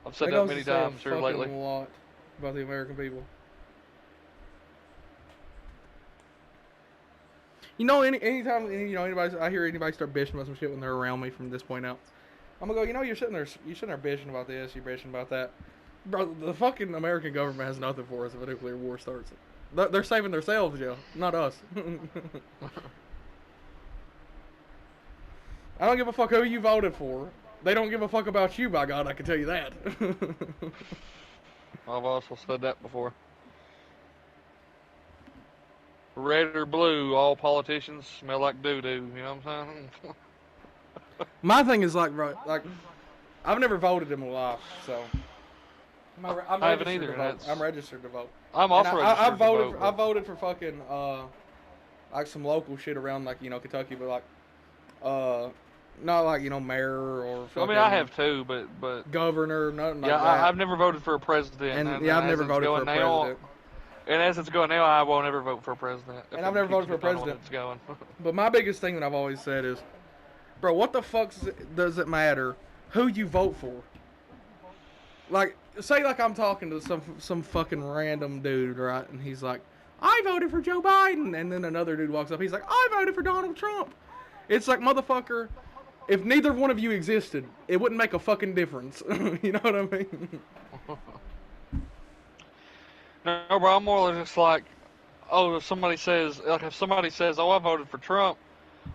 I've said that many times here lately. A lot about the American people. Anytime anybody, I hear anybody start bitching about some shit when they're around me from this point out, I'm gonna go. You're sitting there bitching about this, you're bitching about that, bro. The fucking American government has nothing for us if a nuclear war starts. They're saving themselves, Joe, not us. I don't give a fuck who you voted for. They don't give a fuck about you, by God, I can tell you that. I've also said that before. Red or blue, all politicians smell like doo-doo, you know what I'm saying? My thing is like, bro, I've never voted in my life, so I'm I haven't registered either. to vote. I'm registered to vote. I'm also registered to vote. I voted for fucking like some local shit around like Kentucky, but like not like mayor or. I mean, I have too, but governor, nothing like that. Yeah, I've never voted for a president. And I've never voted for a president. And as it's going now, I won't ever vote for a president. And I've never voted for a president. It's going. But my biggest thing that I've always said is, bro, what the fuck does it matter who you vote for? Like, say like I'm talking to some fucking random dude, right? And he's like, I voted for Joe Biden. And then another dude walks up, he's like, I voted for Donald Trump. It's like, motherfucker, if neither one of you existed, it wouldn't make a fucking difference. You know what I mean? No, bro, I'm more just like, if somebody says, oh, I voted for Trump,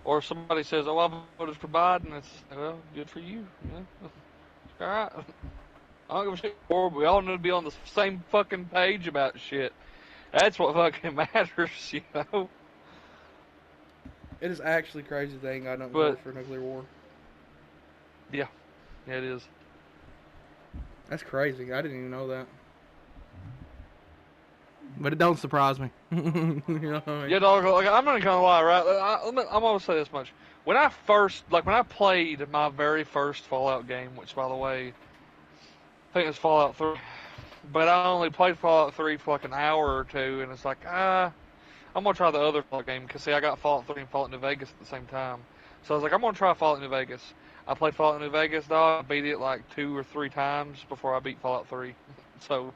or if somebody says, oh, I voted for Biden, it's, well, good for you, all right. I don't give a shit. We all need to be on the same fucking page about shit. That's what fucking matters, It is actually crazy they ain't got nothing to vote for nuclear war. Yeah, it is. That's crazy. I didn't even know that. But it don't surprise me. You know what I mean? Yeah, dog. Like, I'm not gonna lie, right? I'm gonna say this much. When I played my very first Fallout game, which, by the way, I think it's Fallout 3, but I only played Fallout 3 for like an hour or two, and it's like, I'm gonna try the other Fallout game because see, I got Fallout 3 and Fallout New Vegas at the same time. So I was like, I'm gonna try Fallout New Vegas. I played Fallout New Vegas, dog. I beat it like 2 or 3 times before I beat Fallout 3. So,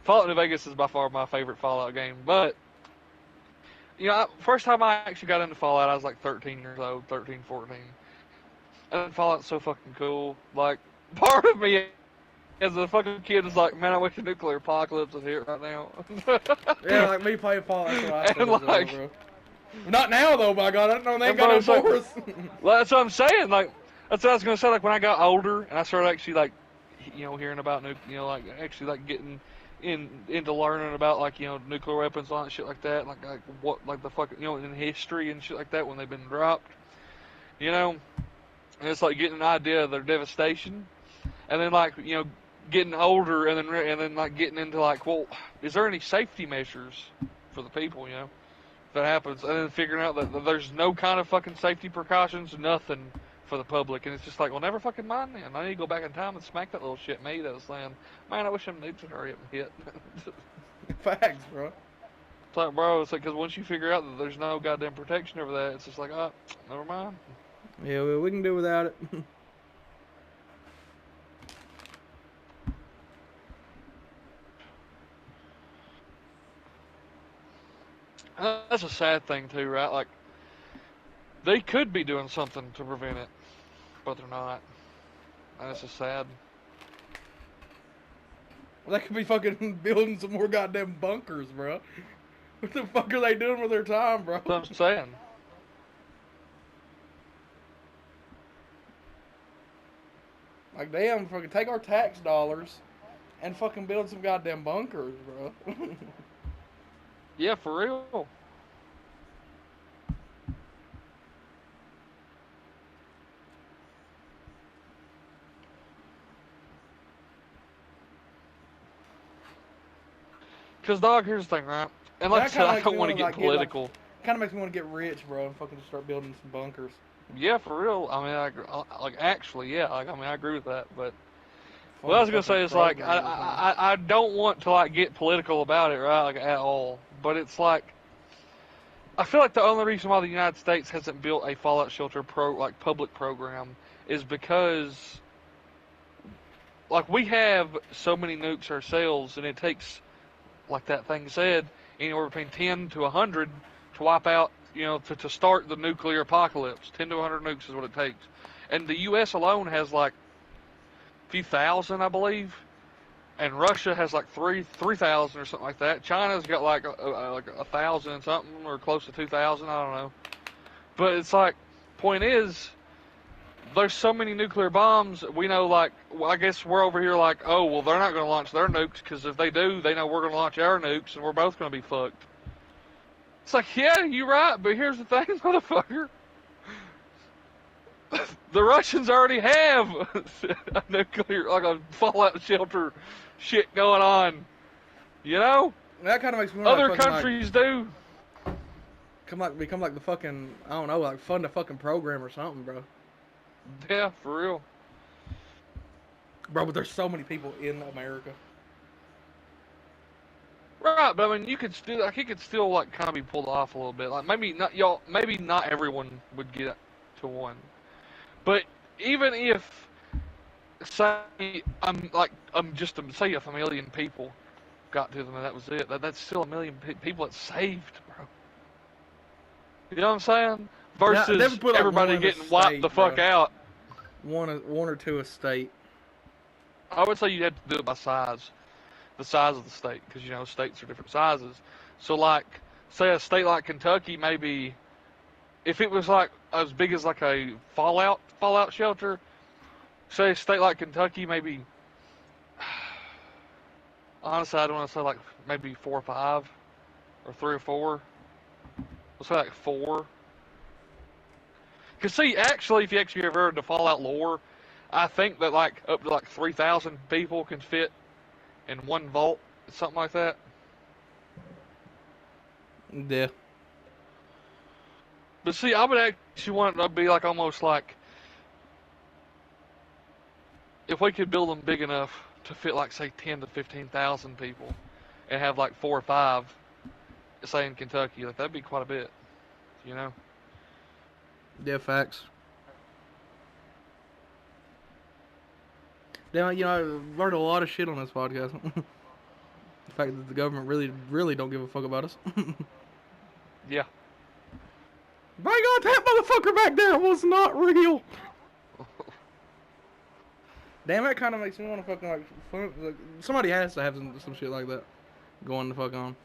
Fallout New Vegas is by far my favorite Fallout game. But, first time I actually got into Fallout, I was like 13 years old, 13, 14. And Fallout's so fucking cool. Like, part of me as a fucking kid is like, man, I wish a nuclear apocalypse was here right now. Yeah, like me playing Fallout, that's what I said, bro. Not now, though, by God. I don't know they ain't got no force. That's what I'm saying. Like, that's what I was going to say. Like, when I got older and I started actually, like, hearing about actually like getting into learning about like nuclear weapons and shit like that, like what like the fucking in history and shit like that when they've been dropped, and it's like getting an idea of their devastation, and then like getting older and then like getting into like, well, is there any safety measures for the people if that happens, and then figuring out that there's no kind of fucking safety precautions, nothing for the public, and it's just like, well, never fucking mind then. I need to go back in time and smack that little shit me that was saying, man, I wish them nukes would hurry up and hit. Facts, bro. It's like, bro, it's like, because once you figure out that there's no goddamn protection over that, it's just like, oh, never mind. Yeah, well, we can do without it. That's a sad thing too, right? Like, they could be doing something to prevent it, but they're not. And it's just sad. Well, they could be fucking building some more goddamn bunkers, bro. What the fuck are they doing with their time, bro? That's what I'm saying. Like, damn, fucking take our tax dollars and fucking build some goddamn bunkers, bro. Yeah, for real. Because, dog, here's the thing, right? And like I said, I don't want to get political. Kind of makes me want to get rich, bro, and fucking just start building some bunkers. Yeah, for real. I mean, actually, yeah. Like, I mean, I agree with that. But what I was gonna say is like, I don't want to like get political about it, right? Like at all. But it's like, I feel like the only reason why the United States hasn't built a fallout shelter public program is because, like, we have so many nukes ourselves, and it takes, like that thing said, anywhere between 10 to 100 to wipe out to start the nuclear apocalypse. 10 to 100 nukes is what it takes. And the U.S. alone has like a few thousand, I believe. And Russia has like 3,000 or something like that. China's got like 1,000 something or close to 2,000. I don't know. But it's like, point is, there's so many nuclear bombs. We know, like, well, I guess we're over here like, oh, well, they're not going to launch their nukes because if they do, they know we're going to launch our nukes and we're both going to be fucked. It's like, yeah, you're right, but here's the thing, motherfucker. The Russians already have a nuclear, like a fallout shelter shit going on. You know? That kind of makes me other countries do. Become like the fucking, I don't know, like fund a fucking program or something, bro. Yeah, for real. Bro, but there's so many people in America. Right, but I mean, you could still, like, it could still, like, kind of be pulled off a little bit. Like, maybe not everyone would get to one. But even if, say, say if 1 million people got to them and that was it, that's still 1 million people that's saved, bro. You know what I'm saying? Versus everybody getting wiped the fuck out. One or two a state. I would say you'd have to do it by size. The size of the state, because, states are different sizes. So, like, say a state like Kentucky, maybe, if it was, like, as big as, like, a fallout shelter, say a state like Kentucky, maybe, honestly, I don't want to say, like, maybe 4 or 5, or 3 or 4. Let's say, like, 4. Because, see, actually, if you actually ever heard the Fallout lore, I think that, like, up to, like, 3,000 people can fit in one vault, something like that. Yeah. But see, I would actually want it to be like almost like if we could build them big enough to fit like say 10 to 15,000 people, and have like 4 or 5, say in Kentucky, like that'd be quite a bit, you know. Yeah, facts. Now, I learned a lot of shit on this podcast. The fact that the government really don't give a fuck about us. Yeah. My God, that motherfucker back there was not real. Damn, that kind of makes me want to fucking like somebody has to have some shit like that going the fuck on.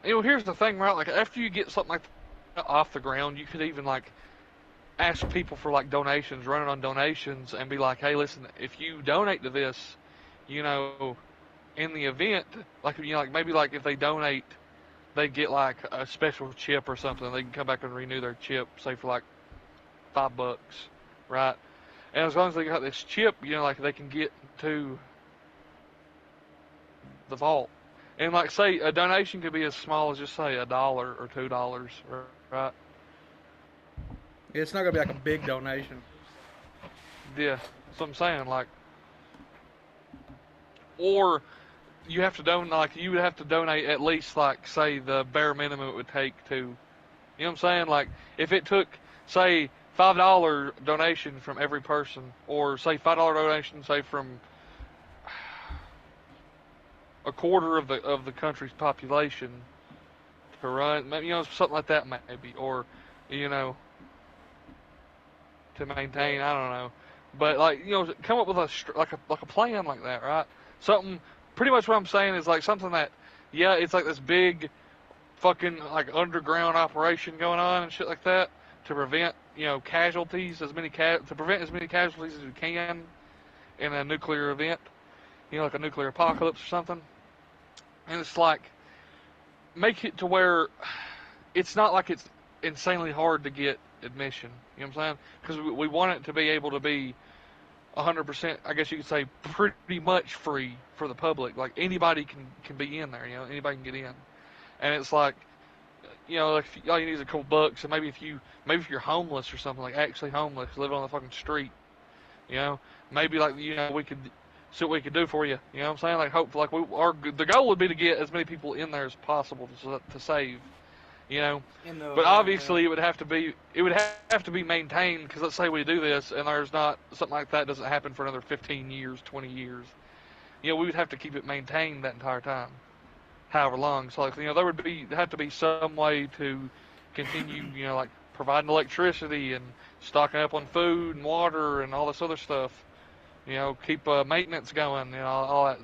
Here's the thing, right? Like, after you get something like that off the ground, you could even, like, ask people for, like, donations, run it on donations, and be like, hey, listen, if you donate to this, in the event, like, like, maybe, like, if they donate, they get, like, a special chip or something. They can come back and renew their chip, say, for, like, $5, right? And as long as they got this chip, like, they can get to the vault. And, like, say, a donation could be as small as just, say, $1 or $2, right? It's not going to be like a big donation. Yeah, that's what I'm saying, like. Or you have to donate, like, you would have to donate at least, like, say, the bare minimum it would take to, you know what I'm saying? Like, if it took, say, $5 donation from every person, or, say, $5 donation, say, from a quarter of the country's population to run, something like that maybe, or, to maintain, I don't know, but like, come up with a plan like that, right? Something, pretty much what I'm saying is like something that, yeah, it's like this big fucking like underground operation going on and shit like that to prevent, casualties, to prevent as many casualties as we can in a nuclear event, like a nuclear apocalypse or something. And it's like, make it to where it's not like it's insanely hard to get admission. You know what I'm saying? Because we want it to be able to be 100%, I guess you could say, pretty much free for the public. Like, anybody can be in there, anybody can get in. And it's like, like all you need is a couple bucks, and maybe if you're homeless or something, like actually homeless, living on the fucking street, maybe like, we could see what we could do for you. You know what I'm saying? Like, hopefully, like the goal would be to get as many people in there as possible to save. you know. But obviously it would have to be maintained, because let's say we do this and there's not something like that doesn't happen for another 15 years, 20 years. You know, we would have to keep it maintained that entire time, however long. So, like, you know, there would have to be some way to continue, you know, like providing electricity and stocking up on food and water and all this other stuff. You know, keep maintenance going, you know,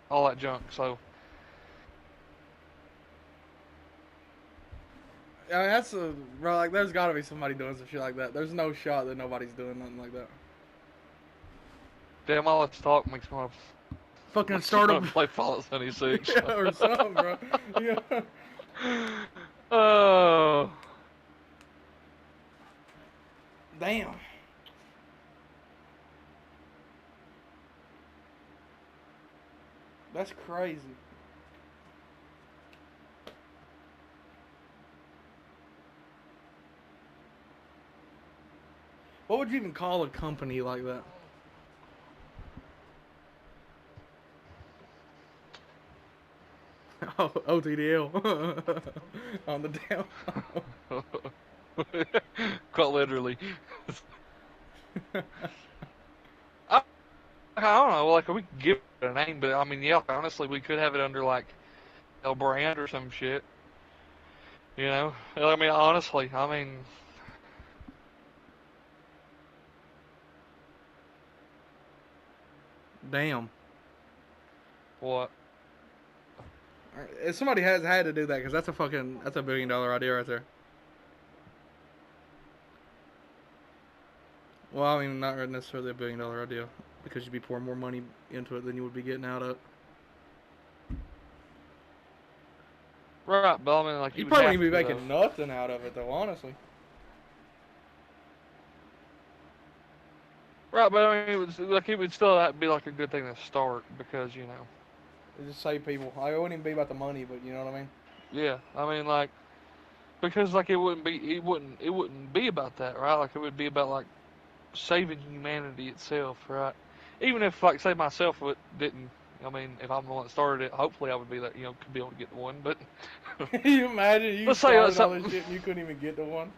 all that junk. So. I mean, that's bro. Like, there's got to be somebody doing some shit like that. There's no shot that nobody's doing nothing like that. Damn, all this talk makes me want to fucking start up play Fallout 76. Yeah, or something, bro. Yeah. Oh. Damn. That's crazy. What would you even call a company like that? Oh, OTDL. On the down. Quite literally. I don't know, like, we could give it a name, but I mean, yeah, honestly, we could have it under, like, a brand or some shit. You know? I mean, honestly, I mean... Damn. What? If somebody has had to do that, because that's a $1 billion idea right there. Well, I mean, not necessarily $1 billion idea, because you'd be pouring more money into it than you would be getting out of it. Right, but I mean, like, you probably wouldn't be making nothing out of it, though, honestly. Right, but I mean, it would still be like a good thing to start, because, you know. It just save people. It wouldn't even be about the money, but you know what I mean? Yeah, I mean, like, because, like, it wouldn't be about that, right? Like, it would be about, like, saving humanity itself, right? Even if, like, say myself didn't, I mean, if I'm the one that started it, hopefully I would be that, you know, could be able to get the one, but... Can you imagine you started all this shit and you couldn't even get the one?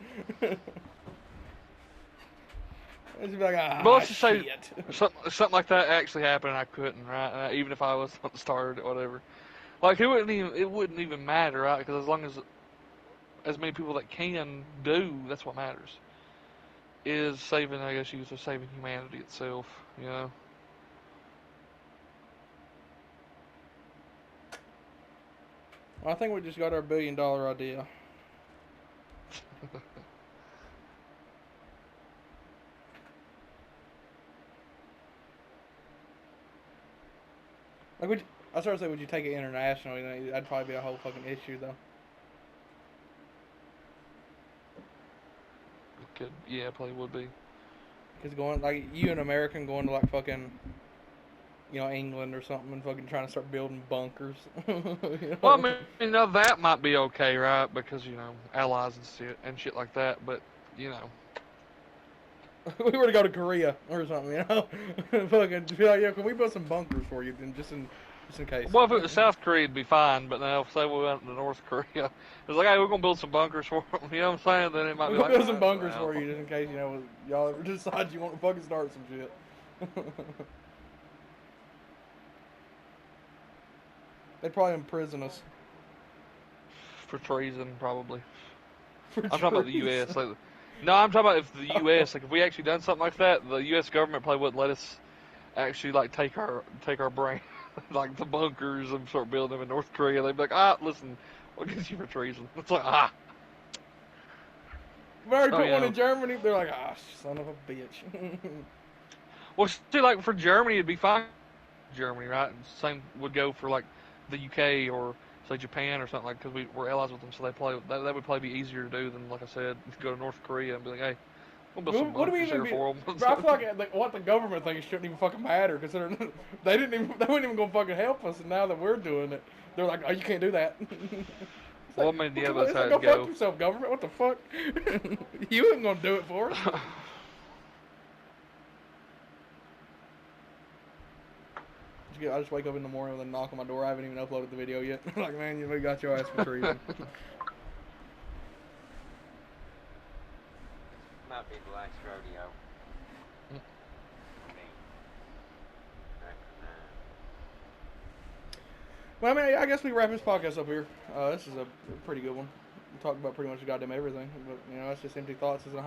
It's like, but let's just say something like that actually happened and I couldn't, right? Even if I was started it, whatever. Like, it wouldn't even matter, right? Because as many people that can do, that's what matters. Is saving, I guess you could say, saving humanity itself, you know? Well, I think we just got our $1 billion idea. Like, I started to say, would you take it internationally? That'd probably be a whole fucking issue, though. Yeah, probably would be. Because going, like, you an American going to, like, fucking, you know, England or something and fucking trying to start building bunkers. You know? Well, I mean, you know, that might be okay, right? Because, you know, allies and shit like that, but, you know. We were to go to Korea or something, you know? Fucking be like, yeah, can we build some bunkers for you then, just in case? Well, if it was South Korea, it'd be fine, but now, say we went to North Korea, it's like, hey, we're going to build some bunkers for them, you know what I'm saying? Then it might be like, we'll build some bunkers for you, just in case, you know, y'all decide you want to fucking start some shit. They'd probably imprison us. For treason, probably. I'm talking about the U.S. Like, no, I'm talking about if the U.S. Like, if we actually done something like that, the U.S. government probably wouldn't let us actually, like, take our brain, like, the bunkers and start building them in North Korea. They'd be like, listen, we'll get you for treason. It's like, We already put one in Germany. They're like, son of a bitch. Well, see, like, for Germany, it'd be fine. Germany, right? And same would go for, like, the UK or, say, Japan or something, like, because we're allies with them, so that would probably be easier to do than, like I said, go to North Korea and be like, hey, we'll build some bunkers here for them. Bro, I feel like what the government thinks shouldn't even fucking matter, considering they weren't even gonna fucking help us, and now that we're doing it, they're like, oh, you can't do that. Well, I mean, yeah, that's how it goes. Go fuck yourself, government. What the fuck? You ain't gonna do it for us. I just wake up in the morning and then knock on my door. I haven't even uploaded the video yet. Like, man, you got your ass for treason. not be the last rodeo. Well, I mean, I guess we wrap this podcast up here. This is a pretty good one. We talked about pretty much goddamn everything, but you know, it's just empty thoughts. It's a